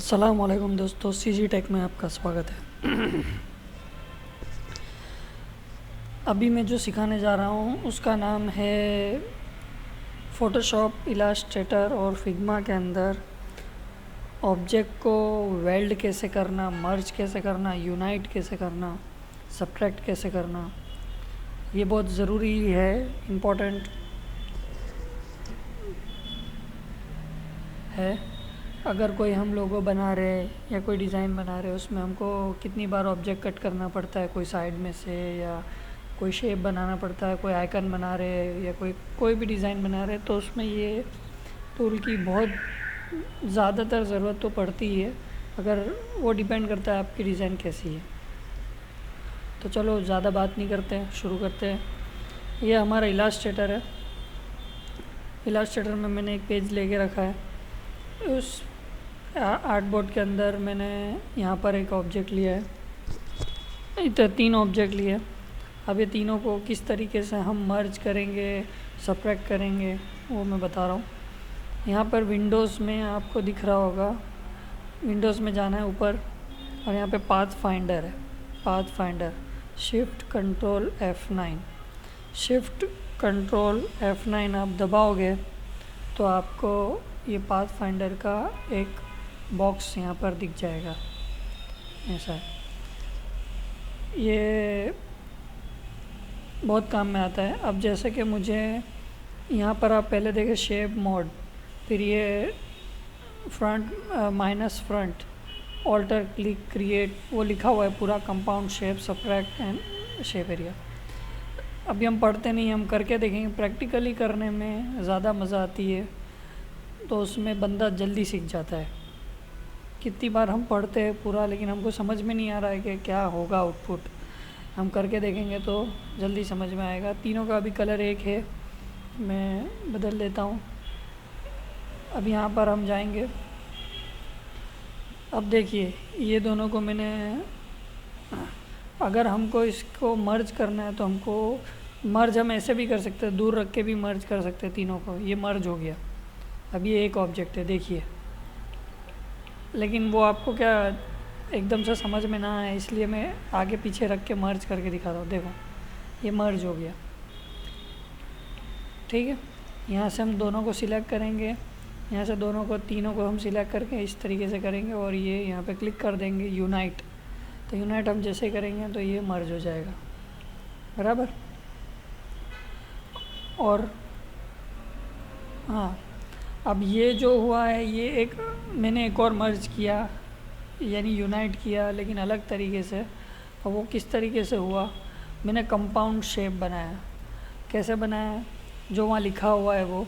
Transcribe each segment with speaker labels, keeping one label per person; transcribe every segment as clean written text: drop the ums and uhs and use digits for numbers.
Speaker 1: अस्सलाम वालेकुम दोस्तों, सीजी टेक में आपका स्वागत है। अभी मैं जो सिखाने जा रहा हूँ उसका नाम है फ़ोटोशॉप, इलास्ट्रेटर और फिग्मा के अंदर ऑब्जेक्ट को वेल्ड कैसे करना, मर्ज कैसे करना, यूनाइट कैसे करना, सब्ट्रैक्ट कैसे करना। ये बहुत ज़रूरी है, इम्पोर्टेंट है। अगर कोई हम लोगो बना रहे या कोई डिज़ाइन बना रहे, उसमें हमको कितनी बार ऑब्जेक्ट कट करना पड़ता है, कोई साइड में से, या कोई शेप बनाना पड़ता है, कोई आइकन बना रहे या कोई भी डिज़ाइन बना रहे, तो उसमें ये टूल की बहुत ज़्यादातर ज़रूरत तो पड़ती ही है। अगर वो डिपेंड करता है आपकी डिज़ाइन कैसी है। तो चलो ज़्यादा बात नहीं करते हैं, शुरू करते हैं। ये हमारा इलास्ट्रेटर है। इलास्ट्रेटर में मैंने एक पेज लेके रखा है। उस आर्टबोर्ड के अंदर मैंने यहाँ पर एक ऑब्जेक्ट लिया है, इधर 3 ऑब्जेक्ट लिए। अब ये तीनों को किस तरीके से हम मर्ज करेंगे, सब्ट्रैक्ट करेंगे, वो मैं बता रहा हूँ। यहाँ पर विंडोज़ में आपको दिख रहा होगा, विंडोज़ में जाना है ऊपर, और यहाँ पे पाथ फाइंडर है। Path finder, shift control F9, shift control F9 आप दबाओगे तो आपको ये पाथ फाइंडर का एक बॉक्स यहाँ पर दिख जाएगा, ऐसा है। ये बहुत काम में आता है। अब जैसे कि मुझे यहाँ पर आप पहले देखें शेप मोड, फिर ये front minus front, alter, click, create, वो लिखा हुआ है पूरा, compound shape, subtract and shape area. अभी हम पढ़ते नहीं, हम करके देखेंगे। प्रैक्टिकली करने में ज़्यादा मज़ा आती है, तो उसमें बंदा जल्दी सीख जाता है। कितनी बार हम पढ़ते हैं पूरा, लेकिन हमको समझ में नहीं आ रहा है कि क्या होगा आउटपुट। हम करके देखेंगे तो जल्दी समझ में आएगा। तीनों का अभी कलर एक है, मैं बदल लेता हूँ। अब यहाँ पर हम जाएंगे। अब देखिए, ये दोनों को मैंने, अगर हमको इसको मर्ज करना है तो हमको मर्ज हम ऐसे भी कर सकते हैं, दूर रख के भी मर्ज कर सकते हैं तीनों को। ये मर्ज हो गया। अब ये एक ऑब्जेक्ट है, देखिए, लेकिन वो आपको क्या एकदम से समझ में ना आए, इसलिए मैं आगे पीछे रख के मर्ज करके दिखाता हूँ। देखो, ये मर्ज हो गया, ठीक है। यहाँ से हम दोनों को सिलेक्ट करेंगे, यहाँ से दोनों को, तीनों को हम सिलेक्ट करके इस तरीके से करेंगे, और ये यहाँ पे क्लिक कर देंगे यूनाइट। तो यूनाइट हम जैसे करेंगे तो ये मर्ज हो जाएगा, बराबर। और हाँ, अब ये जो हुआ है, ये एक मैंने एक और मर्ज किया, यानी यूनाइट किया, लेकिन अलग तरीके से। और वो किस तरीके से हुआ, मैंने कंपाउंड शेप बनाया। कैसे बनाया, जो वहाँ लिखा हुआ है वो।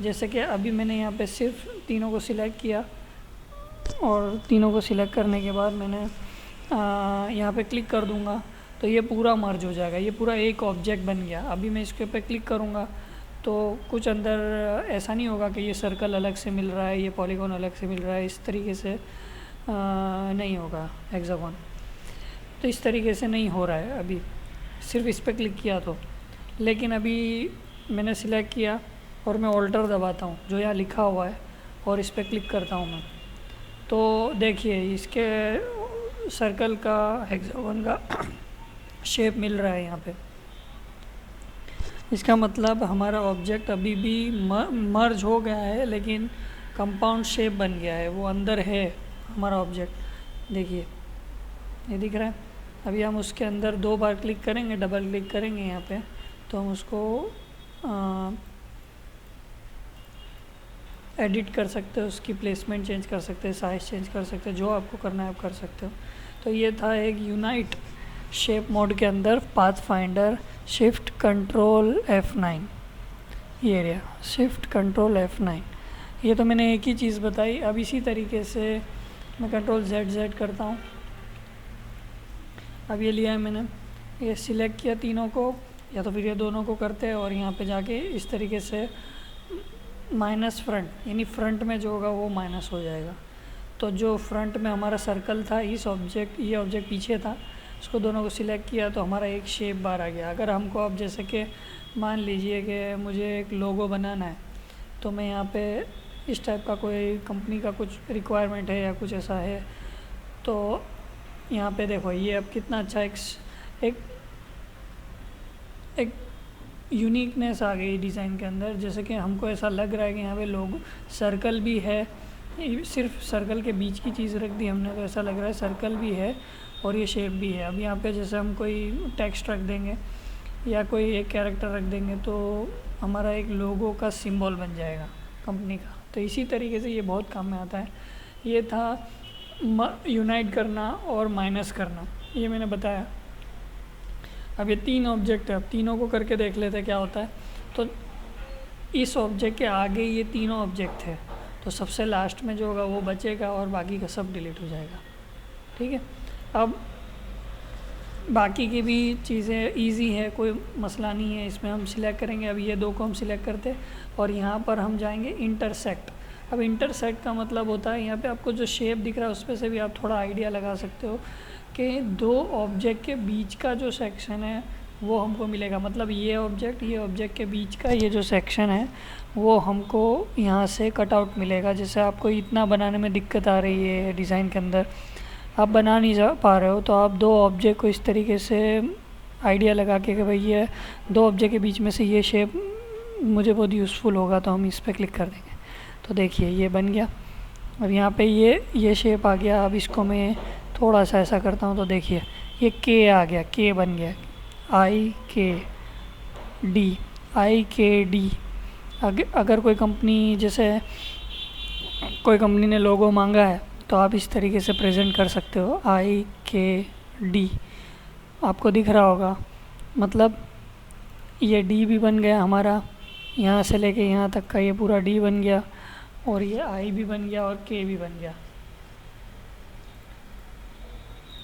Speaker 1: जैसे कि अभी मैंने यहाँ पे सिर्फ तीनों को सिलेक्ट किया, और तीनों को सिलेक्ट करने के बाद मैंने यहाँ पे क्लिक कर दूँगा तो ये पूरा मर्ज हो जाएगा, ये पूरा एक ऑब्जेक्ट बन गया। अभी मैं इसके ऊपर क्लिक करूँगा तो कुछ अंदर ऐसा नहीं होगा कि ये सर्कल अलग से मिल रहा है, ये पॉलीगॉन अलग से मिल रहा है, इस तरीके से नहीं होगा, हेक्सागोन। तो इस तरीके से नहीं हो रहा है अभी, सिर्फ इस पर क्लिक किया तो। लेकिन अभी मैंने सिलेक्ट किया और मैं ऑल्टर दबाता हूँ, जो यहाँ लिखा हुआ है, और इस पर क्लिक करता हूँ मैं, तो देखिए इसके सर्कल का, हेक्सागोन का शेप मिल रहा है यहाँ पे। इसका मतलब हमारा ऑब्जेक्ट अभी भी मर्ज हो गया है, लेकिन कंपाउंड शेप बन गया है, वो अंदर है हमारा ऑब्जेक्ट। देखिए, ये दिख रहा है। अभी हम उसके अंदर 2 बार क्लिक करेंगे, डबल क्लिक करेंगे यहाँ पे, तो हम उसको एडिट कर सकते हो, उसकी प्लेसमेंट चेंज कर सकते हैं, साइज़ चेंज कर सकते हैं, जो आपको करना है आप कर सकते हो। तो ये था एक यूनाइट शेप मोड के अंदर path finder, shift control F9, ये एरिया, शिफ्ट कंट्रोल F9। ये तो मैंने एक ही चीज़ बताई। अब इसी तरीके से मैं कंट्रोल Z करता हूँ। अब ये लिया है मैंने, ये सिलेक्ट किया तीनों को, या तो फिर ये दोनों को करते हैं, और यहाँ पे जाके इस तरीके से माइनस फ्रंट, यानी फ्रंट में जो होगा वो माइनस हो जाएगा। तो जो फ्रंट में हमारा सर्कल था, इस ऑब्जेक्ट, ये ऑब्जेक्ट पीछे था, उसको दोनों को सिलेक्ट किया तो हमारा एक शेप बार आ गया। अगर हमको अब जैसे कि मान लीजिए कि मुझे एक लोगो बनाना है, तो मैं यहाँ पे इस टाइप का कोई कंपनी का कुछ रिक्वायरमेंट है या कुछ ऐसा है तो यहाँ पे देखो ये अब कितना अच्छा एक एक यूनिकनेस आ गई डिज़ाइन के अंदर। जैसे कि हमको ऐसा लग रहा है कि यहाँ पे लोग सर्कल भी है, सिर्फ सर्कल के बीच की चीज़ रख दी हमने तो ऐसा लग रहा है सर्कल भी है और ये शेप भी है। अब यहाँ पे जैसे हम कोई टेक्स्ट रख देंगे या कोई एक कैरेक्टर रख देंगे तो हमारा एक लोगो का सिंबल बन जाएगा कंपनी का। तो इसी तरीके से ये बहुत काम में आता है। ये था यूनाइट करना और माइनस करना, ये मैंने बताया। अब ये 3 ऑब्जेक्ट है, अब तीनों को करके देख लेते हैं क्या होता है। तो इस ऑब्जेक्ट के आगे ये तीनों ऑब्जेक्ट है तो सबसे लास्ट में जो होगा वो बचेगा और बाकी का सब डिलीट हो जाएगा। ठीक है, अब बाकी की भी चीज़ें इजी है, कोई मसला नहीं है। इसमें हम सिलेक्ट करेंगे, अब ये 2 को हम सिलेक्ट करते और यहाँ पर हम जाएंगे इंटरसेक्ट। अब इंटरसेक्ट का मतलब होता है यहाँ पे आपको जो शेप दिख रहा है उस पर से भी आप थोड़ा आइडिया लगा सकते हो कि 2 ऑब्जेक्ट के बीच का जो सेक्शन है वो हमको मिलेगा। मतलब ये ऑब्जेक्ट के बीच का ये जो सेक्शन है वो हमको यहाँ से कट आउट मिलेगा। जैसे आपको इतना बनाने में दिक्कत आ रही है डिज़ाइन के अंदर, आप बना नहीं जा पा रहे हो, तो आप 2 ऑब्जेक्ट को इस तरीके से आइडिया लगा के कि भाई ये 2 ऑब्जेक्ट के बीच में से ये शेप मुझे बहुत यूज़फुल होगा तो हम इस पर क्लिक कर देंगे। तो देखिए ये बन गया। अब यहाँ पे ये शेप आ गया। अब इसको मैं थोड़ा सा ऐसा करता हूँ तो देखिए ये के आ गया, के बन गया, IKD। अगर कोई कंपनी, जैसे कोई कंपनी ने लोगो मांगा है तो आप इस तरीके से प्रेजेंट कर सकते हो, IKD। आपको दिख रहा होगा, मतलब ये D भी बन गया हमारा, यहाँ से लेके यहाँ तक का ये पूरा D बन गया और ये I भी बन गया और K भी बन गया।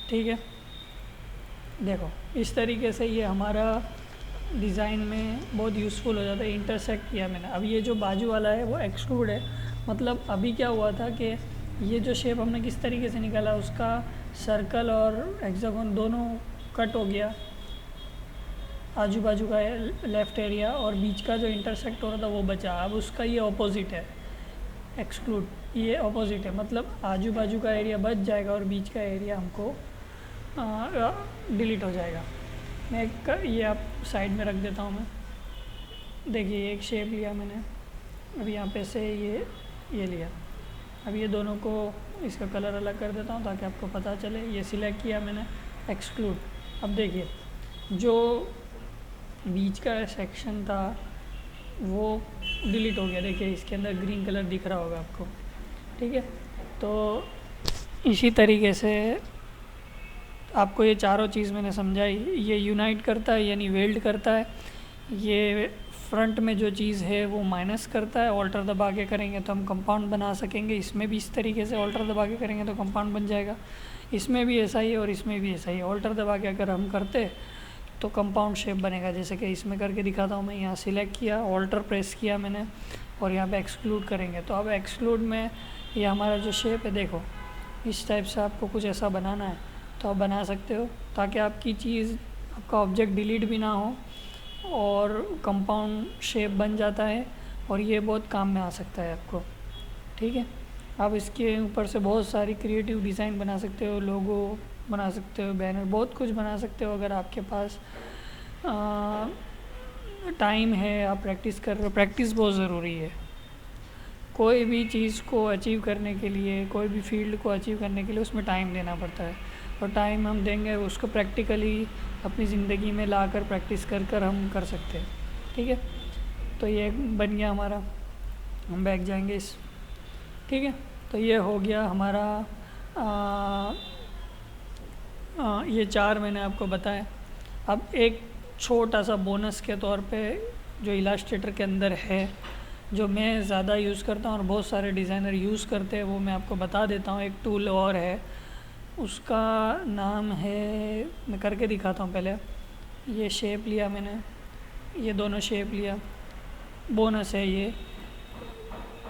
Speaker 1: ठीक है, देखो इस तरीके से ये हमारा डिज़ाइन में बहुत यूज़फुल हो जाता है। इंटरसेक्ट किया मैंने। अब ये जो बाजू वाला है वो एक्सट्रूड है। मतलब अभी क्या हुआ था कि ये जो शेप हमने किस तरीके से निकाला, उसका सर्कल और हेक्सागोन दोनों कट हो गया, आजू बाजू का लेफ़्ट एरिया, और बीच का जो इंटरसेक्ट हो रहा था वो बचा। अब उसका ये ऑपोजिट है, एक्सक्लूड, ये ऑपोजिट है। मतलब आजू बाजू का एरिया बच जाएगा और बीच का एरिया हमको डिलीट हो जाएगा। मैं ये आप साइड में रख देता हूँ। मैं देखिए एक शेप लिया मैंने, अब यहाँ पे से ये लिया। अब ये दोनों को इसका कलर अलग कर देता हूँ ताकि आपको पता चले। ये सिलेक्ट किया मैंने, एक्सक्लूड। अब देखिए जो बीच का सेक्शन था वो डिलीट हो गया। देखिए इसके अंदर ग्रीन कलर दिख रहा होगा आपको। ठीक है, तो इसी तरीके से आपको ये चारों चीज़ मैंने समझाई। ये यूनाइट करता है यानी वेल्ड करता है, ये फ्रंट में जो चीज़ है वो माइनस करता है। ऑल्टर दबा के करेंगे तो हम कंपाउंड बना सकेंगे। इसमें भी इस तरीके से ऑल्टर दबा के करेंगे तो कंपाउंड बन जाएगा। इसमें भी ऐसा ही है और इसमें भी ऐसा ही। ऑल्टर दबा के अगर हम करते तो कंपाउंड शेप बनेगा। जैसे कि इसमें करके दिखाता हूँ मैं। यहाँ सिलेक्ट किया, ऑल्टर प्रेस किया मैंने और यहाँ पे एक्सक्लूड करेंगे तो अब एक्सक्लूड में ये हमारा जो शेप है, देखो इस टाइप से आपको कुछ ऐसा बनाना है तो आप बना सकते हो, ताकि आपकी चीज़, आपका ऑब्जेक्ट डिलीट भी ना हो और कंपाउंड शेप बन जाता है और ये बहुत काम में आ सकता है आपको। ठीक है, आप इसके ऊपर से बहुत सारी क्रिएटिव डिज़ाइन बना सकते हो, लोगो बना सकते हो, बैनर, बहुत कुछ बना सकते हो अगर आपके पास टाइम है, आप प्रैक्टिस कर रहे हो। प्रैक्टिस बहुत ज़रूरी है। कोई भी चीज़ को अचीव करने के लिए, कोई भी फील्ड को अचीव करने के लिए उसमें टाइम देना पड़ता है और टाइम हम देंगे उसको प्रैक्टिकली अपनी ज़िंदगी में लाकर प्रैक्टिस कर हम कर सकते हैं। ठीक है, तो ये बन गया हमारा। हम बैक जाएंगे इस। ठीक है, तो ये हो गया हमारा ये 4 मैंने आपको बताया। अब एक छोटा सा बोनस के तौर पे जो इलास्ट्रेटर के अंदर है, जो मैं ज़्यादा यूज़ करता हूँ और बहुत सारे डिज़ाइनर यूज़ करते हैं, वो मैं आपको बता देता हूँ। एक टूल और है, उसका नाम है, मैं करके दिखाता हूँ पहले। ये शेप लिया मैंने, ये दोनों शेप लिया, बोनस है ये।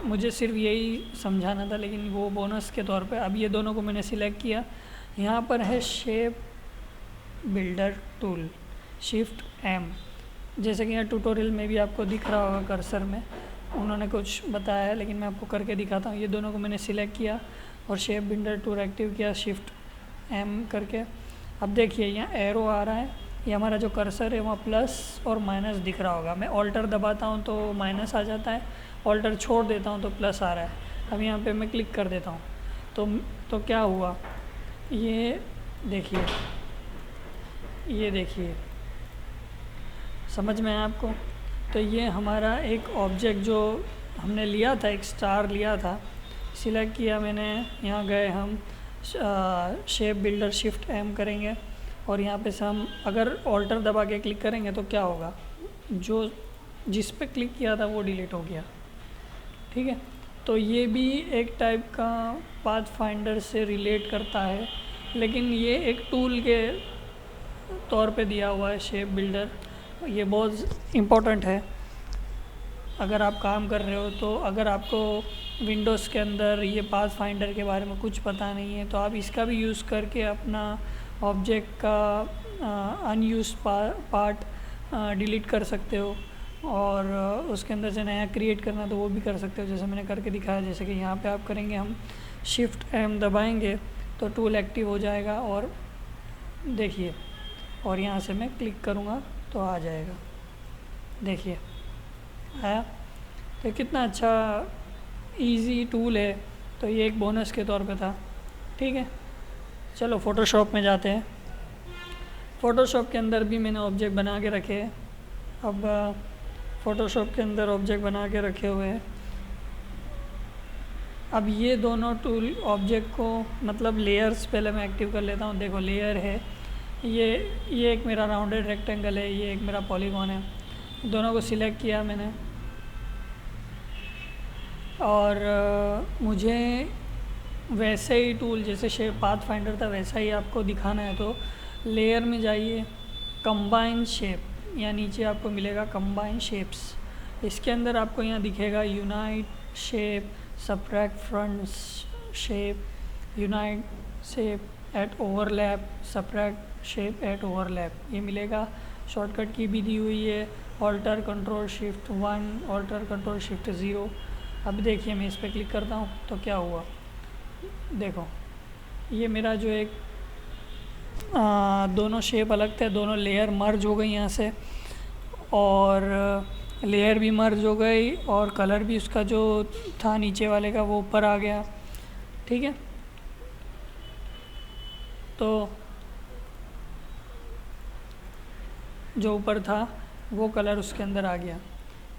Speaker 1: मुझे सिर्फ यही समझाना था लेकिन वो बोनस के तौर पे। अब ये दोनों को मैंने सिलेक्ट किया। यहाँ पर है shape builder tool, shift M, जैसे कि यहाँ ट्यूटोरियल में भी आपको दिख रहा होगा कर्सर में। उन्होंने कुछ बताया है, लेकिन मैं आपको करके दिखाता हूँ। ये दोनों को मैंने सिलेक्ट किया और शेप बिल्डर टूल एक्टिव किया शिफ्ट एम करके। अब देखिए यहाँ एरो आ रहा है, ये हमारा जो कर्सर है वहाँ प्लस और माइनस दिख रहा होगा। मैं ऑल्टर दबाता हूँ तो माइनस आ जाता है, ऑल्टर छोड़ देता हूँ तो प्लस आ रहा है। अब यहाँ पे मैं क्लिक कर देता हूँ तो क्या हुआ, ये देखिए, ये देखिए, समझ में आया आपको? तो ये हमारा एक ऑब्जेक्ट जो हमने लिया था, एक स्टार लिया था, सिलेक्ट किया मैंने, यहाँ गए हम शेप बिल्डर शिफ्ट एम करेंगे और यहाँ पे से हम अगर ऑल्टर दबा के क्लिक करेंगे तो क्या होगा, जो जिस पे क्लिक किया था वो डिलीट हो गया। ठीक है, तो ये भी एक टाइप का पाथ फाइंडर से रिलेट करता है, लेकिन ये एक टूल के तौर पे दिया हुआ है शेप बिल्डर। ये बहुत इम्पोर्टेंट है अगर आप काम कर रहे हो तो। अगर आपको विंडोज़ के अंदर ये पाथ फाइंडर के बारे में कुछ पता नहीं है तो आप इसका भी यूज़ करके अपना ऑब्जेक्ट का अनयूज्ड पार्ट डिलीट कर सकते हो और उसके अंदर से नया क्रिएट करना तो वो भी कर सकते हो, जैसे मैंने करके दिखाया। जैसे कि यहाँ पे आप करेंगे, हम शिफ्ट एम दबाएंगे तो टूल एक्टिव हो जाएगा और देखिए, और यहाँ से मैं क्लिक करूँगा तो आ जाएगा, देखिए आया। तो कितना अच्छा इजी टूल है, तो ये एक बोनस के तौर पे था। ठीक है, चलो फ़ोटोशॉप में जाते हैं। फ़ोटोशॉप के अंदर भी मैंने ऑब्जेक्ट बना के रखे हैं। अब फ़ोटोशॉप के अंदर ऑब्जेक्ट बना के रखे हुए हैं। अब ये दोनों टूल ऑब्जेक्ट को, मतलब लेयर्स पहले मैं एक्टिव कर लेता हूँ। देखो लेयर है, ये एक मेरा राउंडेड रेक्टेंगल है, ये एक मेरा पॉलीगॉन है। दोनों को सिलेक्ट किया मैंने और मुझे वैसे ही टूल जैसे शेप पाथ फाइंडर था वैसा ही आपको दिखाना है तो लेयर में जाइए, कंबाइन शेप, या नीचे आपको मिलेगा कंबाइन शेप्स। इसके अंदर आपको यहाँ दिखेगा unite shape, subtract front shape, unite shape at overlap, subtract shape at overlap, ये मिलेगा। शॉर्टकट की भी दी हुई है, alter control shift 1, alter control shift 0। अब देखिए मैं इस पर क्लिक करता हूँ तो क्या हुआ, देखो ये मेरा जो एक दोनों शेप अलग थे, दोनों लेयर मर्ज हो गई यहाँ से, और लेयर भी मर्ज हो गई और कलर भी उसका जो था नीचे वाले का वो ऊपर आ गया। ठीक है, तो जो ऊपर था वो कलर उसके अंदर आ गया।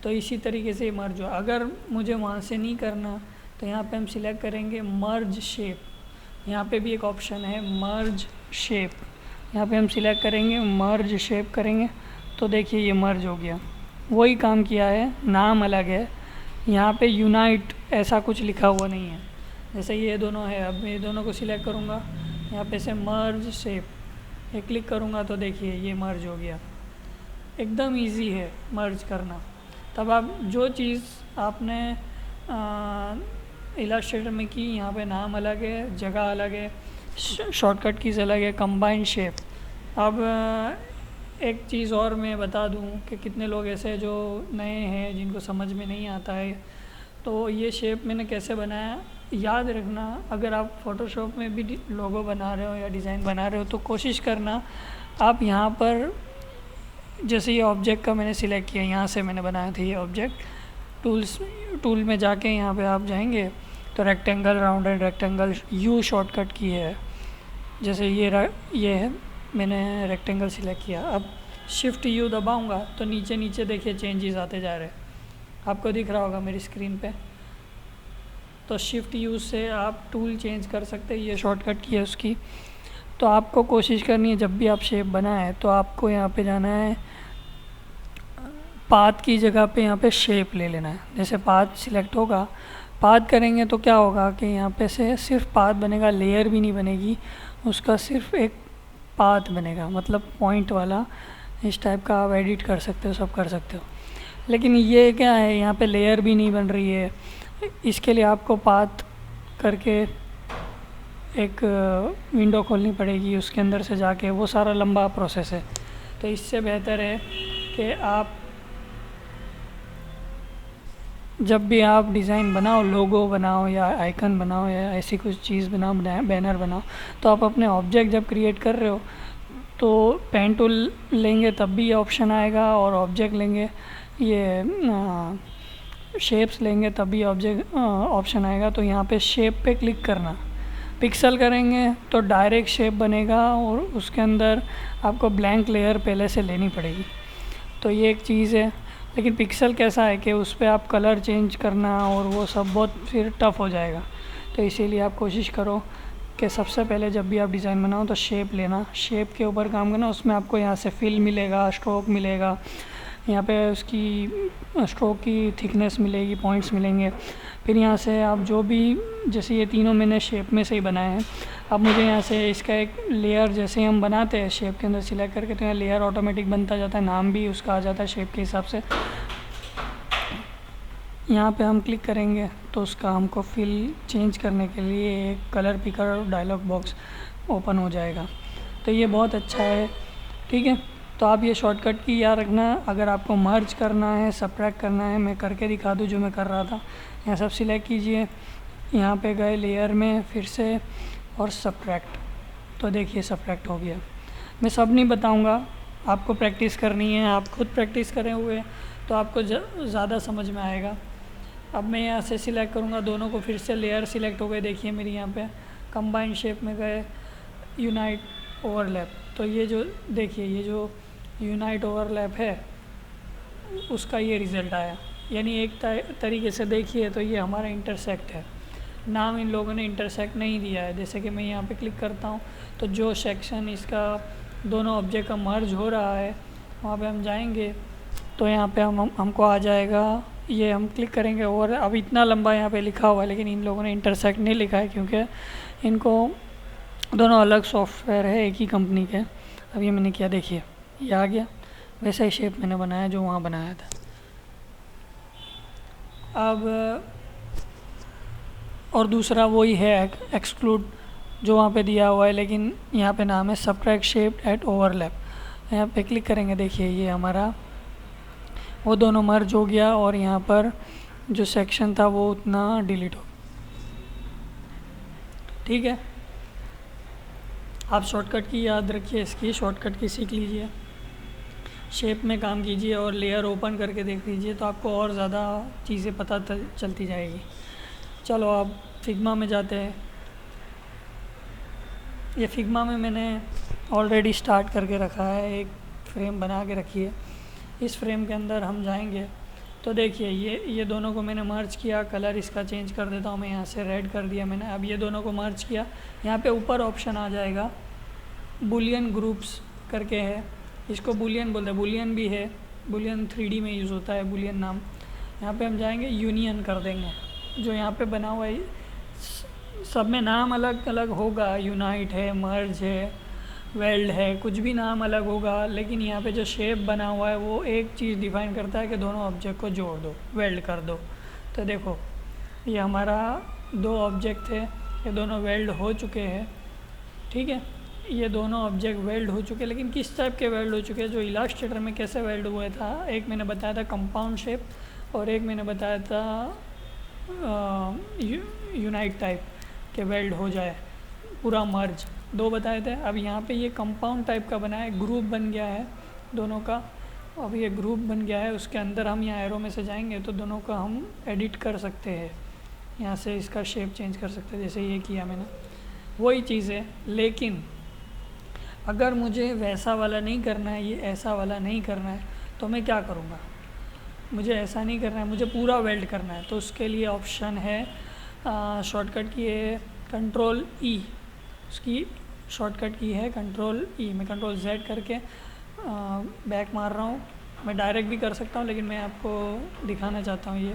Speaker 1: तो इसी तरीके से मर्ज हो। अगर मुझे वहाँ से नहीं करना तो यहाँ पे हम सिलेक्ट करेंगे मर्ज शेप, यहाँ पे भी एक ऑप्शन है मर्ज शेप, यहाँ पे हम सिलेक्ट करेंगे मर्ज शेप करेंगे तो देखिए ये मर्ज हो गया। वही काम किया है, नाम अलग है, यहाँ पे यूनाइट ऐसा कुछ लिखा हुआ नहीं है। जैसे ये दोनों है, अब मैं ये दोनों को सिलेक्ट करूँगा, यहाँ पे से मर्ज शेप ये क्लिक करूँगा तो देखिए ये मर्ज हो गया। एकदम इजी है मर्ज करना। तब आप जो चीज़ आपने इलस्ट्रेटर में की, यहाँ पे नाम अलग है, जगह अलग है, शॉर्टकट कीज़ अलग है, कंबाइन शेप। अब एक चीज़ और मैं बता दूँ कि कितने लोग ऐसे जो नए हैं जिनको समझ में नहीं आता है, तो ये शेप मैंने कैसे बनाया, याद रखना। अगर आप फ़ोटोशॉप में भी लोगो बना रहे हो या डिज़ाइन बना रहे हो तो कोशिश करना आप यहाँ पर, जैसे ये ऑब्जेक्ट का मैंने सिलेक्ट किया, यहाँ से मैंने बनाया था ये ऑब्जेक्ट, टूल में जाके यहाँ पे आप जाएंगे तो rectangle, rounded rectangle, you shortcut की है। जैसे ये है, मैंने रेक्टेंगल सिलेक्ट किया। अब शिफ्ट यू दबाऊंगा तो नीचे नीचे देखिए चेंजेस आते जा रहे हैं, आपको दिख रहा होगा मेरी स्क्रीन पे। तो शिफ्ट यू से आप टूल चेंज कर सकते हैं, ये शॉर्टकट की है उसकी। तो आपको कोशिश करनी है जब भी आप शेप बनाएं तो आपको यहाँ पे जाना है, पाथ की जगह पे यहाँ पे शेप ले लेना है। जैसे पाथ सिलेक्ट होगा, पाथ करेंगे तो क्या होगा कि यहाँ पे से सिर्फ पाथ बनेगा, लेयर भी नहीं बनेगी, उसका सिर्फ एक पाथ बनेगा, मतलब पॉइंट वाला। इस टाइप का आप एडिट कर सकते हो, सब कर सकते हो। लेकिन ये क्या है, यहाँ पे लेयर भी नहीं बन रही है, इसके लिए आपको पाथ करके एक विंडो खोलनी पड़ेगी, उसके अंदर से जाके, वो सारा लंबा प्रोसेस है। तो इससे बेहतर है कि आप जब भी आप डिज़ाइन बनाओ, लोगो बनाओ या आइकन बनाओ या ऐसी कुछ चीज़ बनाओ, बैनर बनाओ, तो आप अपने ऑब्जेक्ट जब क्रिएट कर रहे हो तो पेन टूल लेंगे तब भी ये ऑप्शन आएगा, और ऑब्जेक्ट लेंगे, ये शेप्स लेंगे तब भी ऑब्जेक्ट ऑप्शन आएगा। तो यहाँ पे शेप पे क्लिक करना, पिक्सल करेंगे तो डायरेक्ट शेप बनेगा, और उसके अंदर आपको ब्लैंक लेयर पहले से लेनी पड़ेगी। तो ये एक चीज़ है। लेकिन पिक्सल कैसा है कि उस पर आप कलर चेंज करना और वो सब बहुत फिर टफ़ हो जाएगा। तो इसीलिए आप कोशिश करो कि सबसे पहले जब भी आप डिज़ाइन बनाओ तो शेप लेना, शेप के ऊपर काम करना। उसमें आपको यहाँ से फिल मिलेगा, स्ट्रोक मिलेगा, यहाँ पे उसकी स्ट्रोक की थिकनेस मिलेगी, पॉइंट्स मिलेंगे। फिर यहाँ से आप जो भी, जैसे ये तीनों मैंने शेप में से ही बनाए हैं, अब मुझे यहाँ से इसका एक लेयर जैसे हम बनाते हैं शेप के अंदर सिलेक्ट करके, तो यहाँ लेयर ऑटोमेटिक बनता जाता है, नाम भी उसका आ जाता है शेप के हिसाब से। यहाँ पे हम क्लिक करेंगे तो उसका हमको फिल चेंज करने के लिए एक colour picker dialog box open हो जाएगा। तो ये बहुत अच्छा है, ठीक है। तो आप ये शॉर्टकट की याद रखना। अगर आपको मर्ज करना है, सबट्रैक्ट करना है, मैं करके दिखा दूँ जो मैं कर रहा था। यहाँ सब सिलेक्ट कीजिए, यहाँ पे गए लेयर में फिर से और सबट्रैक्ट, तो देखिए सबट्रैक्ट हो गया। मैं सब नहीं बताऊँगा, आपको प्रैक्टिस करनी है, आप खुद प्रैक्टिस करे हुए तो आपको ज़्यादा समझ में आएगा। अब मैं यहाँ से सिलेक्ट करूँगा दोनों को, फिर से लेयर सिलेक्ट हो गए, देखिए मेरी यहाँ पे कंबाइन शेप में गए, यूनाइट ओवरलैप। तो ये जो देखिए, ये जो यूनाइट ओवरलैप है उसका ये रिज़ल्ट आया। यानी एक तरीके से देखिए तो ये हमारा इंटरसेक्ट है। नाम इन लोगों ने इंटरसेक्ट नहीं दिया है। जैसे कि मैं यहाँ पे क्लिक करता हूँ तो जो सेक्शन इसका दोनों ऑब्जेक्ट का मर्ज हो रहा है वहाँ पे हम जाएंगे तो यहाँ पे हमको आ जाएगा, ये हम क्लिक करेंगे। और अब इतना लंबा यहाँ पे लिखा हुआ है, लेकिन इन लोगों ने इंटरसेक्ट नहीं लिखा है क्योंकि इनको दोनों अलग सॉफ्टवेयर है एक ही कंपनी के। अब ये मैंने किया, देखिए ये आ गया, वैसा ही शेप मैंने बनाया जो वहाँ बनाया था। अब और दूसरा वही है एक्सक्लूड जो वहाँ पे दिया हुआ है, लेकिन यहाँ पे नाम है सबट्रैक्ट शेप एट ओवरलैप। यहाँ पे क्लिक करेंगे, देखिए ये हमारा वो दोनों मर्ज हो गया और यहाँ पर जो सेक्शन था वो उतना डिलीट हो। ठीक है, आप शॉर्टकट की याद रखिए, इसकी शॉर्टकट की सीख लीजिए, शेप में काम कीजिए और लेयर ओपन करके देख लीजिए तो आपको और ज़्यादा चीज़ें पता चलती जाएगी। चलो अब फिग्मा में जाते हैं। ये फिग्मा में मैंने ऑलरेडी स्टार्ट करके रखा है, एक फ्रेम बना के रखी है। इस फ्रेम के अंदर हम जाएंगे तो देखिए ये दोनों को मैंने मर्ज किया, कलर इसका चेंज कर देता हूँ मैं, यहाँ से रेड कर दिया मैंने। अब ये दोनों को मर्ज किया, यहाँ पे ऊपर ऑप्शन आ जाएगा बुलियन ग्रुप्स करके है, इसको बुलियन बोलते हैं, बुलियन भी है, बुलियन 3D में यूज़ होता है बुलियन नाम। यहाँ पे हम जाएंगे यूनियन कर देंगे, जो यहाँ पे बना हुआ है सब में नाम अलग अलग होगा, यूनाइट है, मर्ज है, वेल्ड है, कुछ भी नाम अलग होगा, लेकिन यहाँ पे जो शेप बना हुआ है वो एक चीज़ डिफाइन करता है कि दोनों ऑब्जेक्ट को जोड़ दो, वेल्ड कर दो। तो देखो ये हमारा दो ऑब्जेक्ट थे, ये दोनों वेल्ड हो चुके हैं। ठीक है, ये दोनों ऑब्जेक्ट वेल्ड हो चुके हैं, लेकिन किस टाइप के वेल्ड हो चुके हैं, जो इलास्ट्रेटर में कैसे वेल्ड हुआ था, एक मैंने बताया था कंपाउंड शेप और एक मैंने बताया था यूनाइट टाइप के वेल्ड हो जाए पूरा मर्ज, दो बताए थे। अब यहाँ पे ये कंपाउंड टाइप का बना है, ग्रुप बन गया है दोनों का। अब ये ग्रुप बन गया है, उसके अंदर हम यहाँ एरो में से जाएंगे तो दोनों का हम एडिट कर सकते हैं, यहाँ से इसका शेप चेंज कर सकते हैं, जैसे ये किया मैंने, वही चीज़ है। लेकिन अगर मुझे वैसा वाला नहीं करना है, ये ऐसा वाला नहीं करना है, तो मैं क्या करूँगा, मुझे ऐसा नहीं करना है, मुझे पूरा वेल्ड करना है। तो उसके लिए ऑप्शन है शॉर्टकट की है कंट्रोल ई, उसकी शॉर्टकट की है कंट्रोल ई। मैं कंट्रोल Z करके बैक मार रहा हूँ, मैं डायरेक्ट भी कर सकता हूँ लेकिन मैं आपको दिखाना चाहता हूँ ये।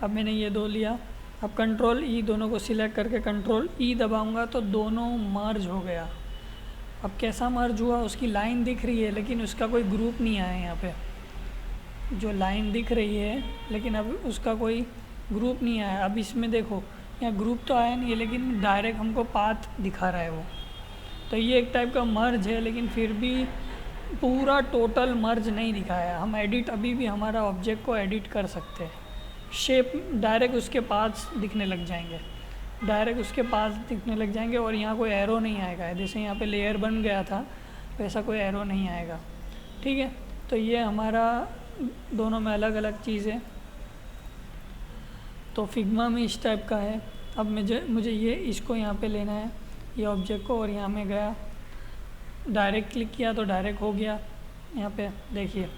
Speaker 1: अब मैंने ये दो लिया, अब कंट्रोल ई दोनों को सिलेक्ट करके कंट्रोल ई दबाऊँगा तो दोनों मर्ज हो गया। अब कैसा मर्ज हुआ, उसकी लाइन दिख रही है लेकिन उसका कोई ग्रुप नहीं आया यहाँ पे, जो लाइन दिख रही है लेकिन अब उसका कोई ग्रुप नहीं आया। अब इसमें देखो यहाँ ग्रुप तो आया नहीं है लेकिन डायरेक्ट हमको पाथ दिखा रहा है वो। तो ये एक टाइप का मर्ज है, लेकिन फिर भी पूरा टोटल मर्ज नहीं दिखाया। हम एडिट अभी भी हमारा ऑब्जेक्ट को एडिट कर सकते हैं। शेप डायरेक्ट उसके पास दिखने लग जाएंगे, डायरेक्ट उसके पास दिखने लग जाएंगे और यहाँ कोई एरो नहीं आएगा। जैसे यहाँ पे लेयर बन गया था वैसा कोई एरो नहीं आएगा। ठीक है, तो ये हमारा दोनों में अलग अलग चीज़ है। तो फिग्मा में इस टाइप का है। अब मुझे ये इसको यहाँ पे लेना है, ये ऑब्जेक्ट को, और यहाँ में गया डायरेक्ट क्लिक किया तो डायरेक्ट हो गया यहाँ पे देखिए।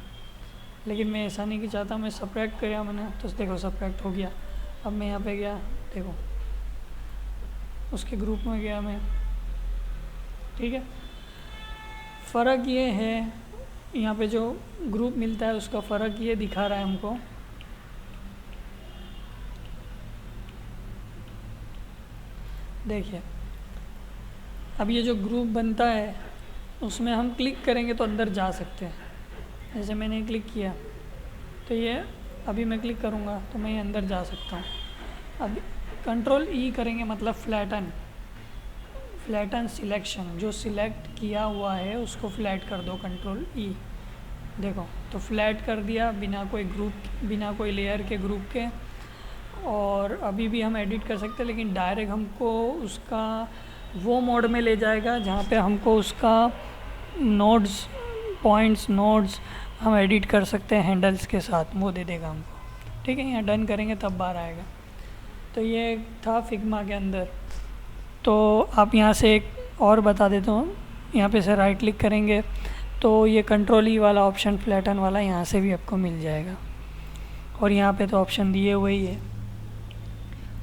Speaker 1: लेकिन मैं ऐसा नहीं कि चाहता, मैं सब्ट्रैक्ट किया मैंने तो देखो सब्ट्रैक्ट हो गया। अब मैं यहाँ पे गया, देखो उसके ग्रुप में गया मैं। ठीक है, फ़र्क ये है यहाँ पे जो ग्रुप मिलता है उसका फ़र्क ये दिखा रहा है हमको। देखिए अब ये जो ग्रुप बनता है उसमें हम क्लिक करेंगे तो अंदर जा सकते हैं। जैसे मैंने क्लिक किया तो ये अभी मैं क्लिक करूँगा तो मैं ये अंदर जा सकता हूँ। अब कंट्रोल ई करेंगे मतलब फ्लैटन सिलेक्शन, जो सिलेक्ट किया हुआ है उसको फ्लैट कर दो, कंट्रोल ई। देखो तो फ्लैट कर दिया बिना कोई ग्रुप, बिना कोई लेयर के ग्रुप के। और अभी भी हम एडिट कर सकते हैं लेकिन डायरेक्ट हमको उसका वो मोड में ले जाएगा जहाँ पे हमको उसका नोड्स, पॉइंट्स, नोड्स हम एडिट कर सकते हैं हैंडल्स के साथ, वो दे देगा हमको। ठीक है, यहाँ डन करेंगे तब बाहर आएगा। तो ये था फिग्मा के अंदर। तो आप यहाँ से एक और बता देता हूँ, यहाँ पे से राइट क्लिक करेंगे तो ये कंट्रोल ई वाला ऑप्शन फ्लैटन वाला यहाँ से भी आपको मिल जाएगा, और यहाँ पे तो ऑप्शन दिए हुए ही है।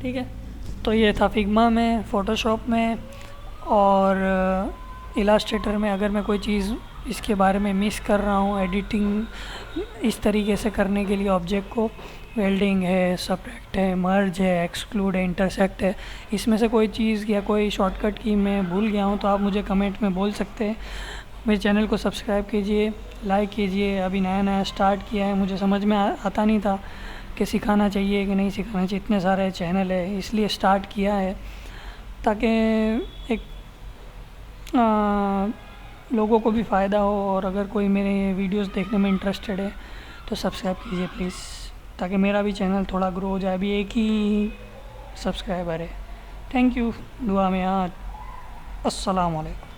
Speaker 1: ठीक है, तो ये था फिग्मा में, फ़ोटोशॉप में और इलास्ट्रेटर में। अगर मैं कोई चीज़ इसके बारे में मिस कर रहा हूँ एडिटिंग इस तरीके से करने के लिए ऑब्जेक्ट को, वेल्डिंग है, सब्ट्रैक्ट है, मर्ज है, एक्सक्लूड है, इंटरसेक्ट है, इसमें से कोई चीज़ या कोई शॉर्टकट की मैं भूल गया हूँ तो आप मुझे कमेंट में बोल सकते हैं। मेरे चैनल को सब्सक्राइब कीजिए, लाइक कीजिए। अभी नया नया स्टार्ट किया है, मुझे समझ में आता नहीं था कि सिखाना चाहिए कि नहीं सिखाना चाहिए, इतने सारे चैनल है इसलिए स्टार्ट किया है ताकि एक लोगों को भी फ़ायदा हो। और अगर कोई मेरे वीडियोस देखने में इंटरेस्टेड है तो सब्सक्राइब कीजिए प्लीज़, ताकि मेरा भी चैनल थोड़ा ग्रो हो जाए। अभी एक ही सब्सक्राइबर है। थैंक यू, दुआ में याद। अस्सलाम वालेकुम।